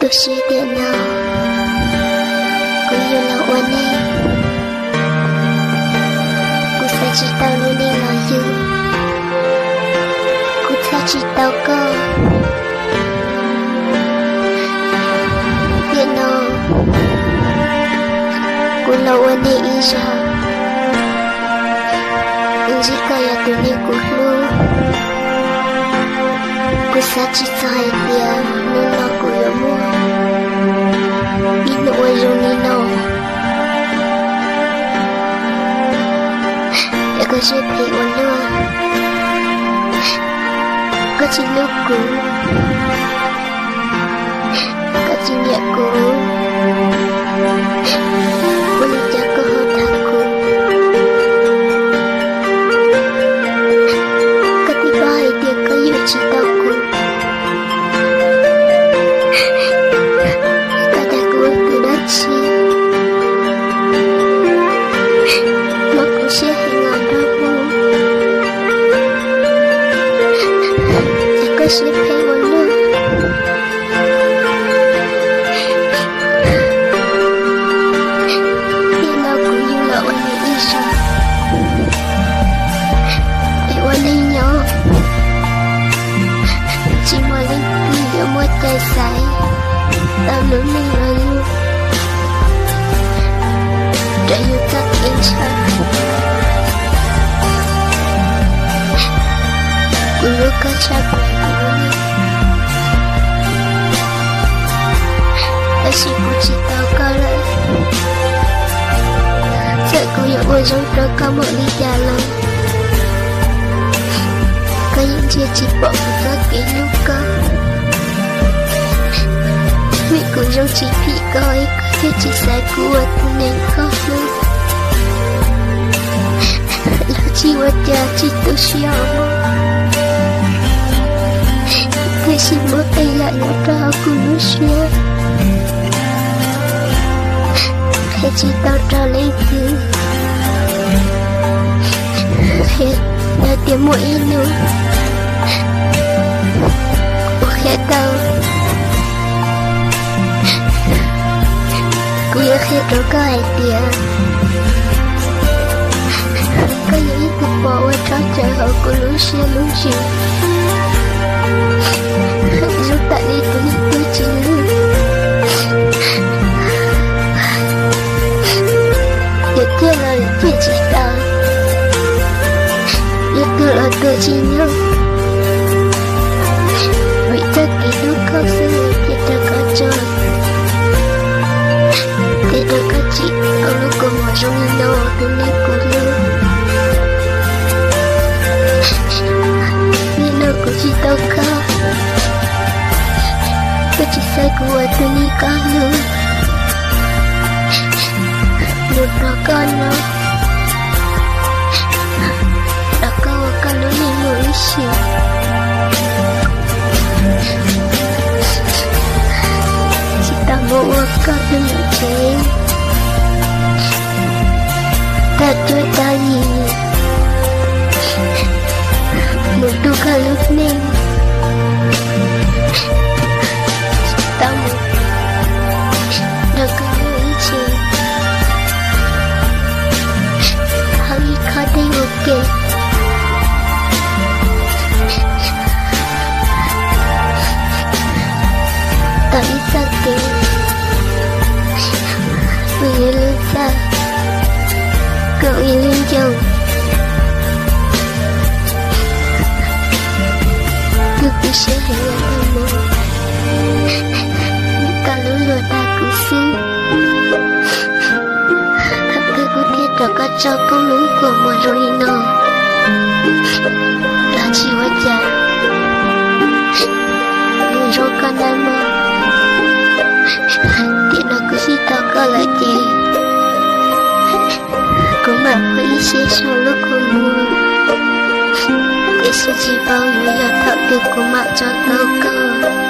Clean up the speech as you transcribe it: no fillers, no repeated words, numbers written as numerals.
Tôi sẽ điện nào Cô yêu là ổn em Cô sẽ chỉ tao luôn đi là yêu Cô sẽ chỉ tao cơ Điện nào Cô là ổn em ý ra Anh chỉ kaya tôi đi cuộc luôn Cô sẽ chỉ sai tiền Nên là cô yêu mua Ino ay yung nino Eko siya pay ulo Kasi luko Kasi niya ko Ulit ako hotak ko Katibahay di kayo chita ko Sẽ phải một lúc Đi nào cũng như là ổn định đi sao Để ổn định nhau Chỉ mà lên kỳ ở một trái sải Tao lớn mình là yêu Để yêu tất yên sao Cô lúc có chắc Kasi po cita ka lang Sa kuya ko yung ka mo ni jalan Kayang dia cipak ka kinyo ka Vì ko yung cipi ka ay kaya cisay ko at neng ka mo Lo jiwa dia cito siya mo Kasi mo ay layo ra ako mo siya Hãy chỉ tao trở lấy thứ Hãy nhớ tiếng mỗi nữa Hãy tao Cô nhớ khi đó có ai tiếng Có những ý cực bỏ qua trò trời hậu của lũ xe lũ chiều Lúc tại đi tôi chỉ lưu Dia là dia chỉ ta Itu là tôi chỉ nhớ Vì tất kỳ lúc có sự Kita có cho Tidak có chị Ở lúc có mà rung nô Tôi đi của lưu Vì nó của chị tao có Tôi chỉ sai của tôi đi có lưu Một đứa con nó đã câu con nó đi ngồi xỉu chỉ ta mua con đừng chế ta chơi ta gì một đứa con lúc nên ta một đứa con ngồi xỉu Hãy okay. Tại sao kìa Vì lên xa Cậu ý lên chồng Cứ cứ sẽ hãy là thân mô Cả lũ lùa ta cũng xin Rồi có cho con lũ của một rồi nó Là chỉ hóa trả Người rồi con đã mơ Thì nó cứ xí tao có lại chê Cũng mà có ý xế sau lúc con mua Để sẽ chỉ bao nhiêu là thạo được của mạng cho tao cơ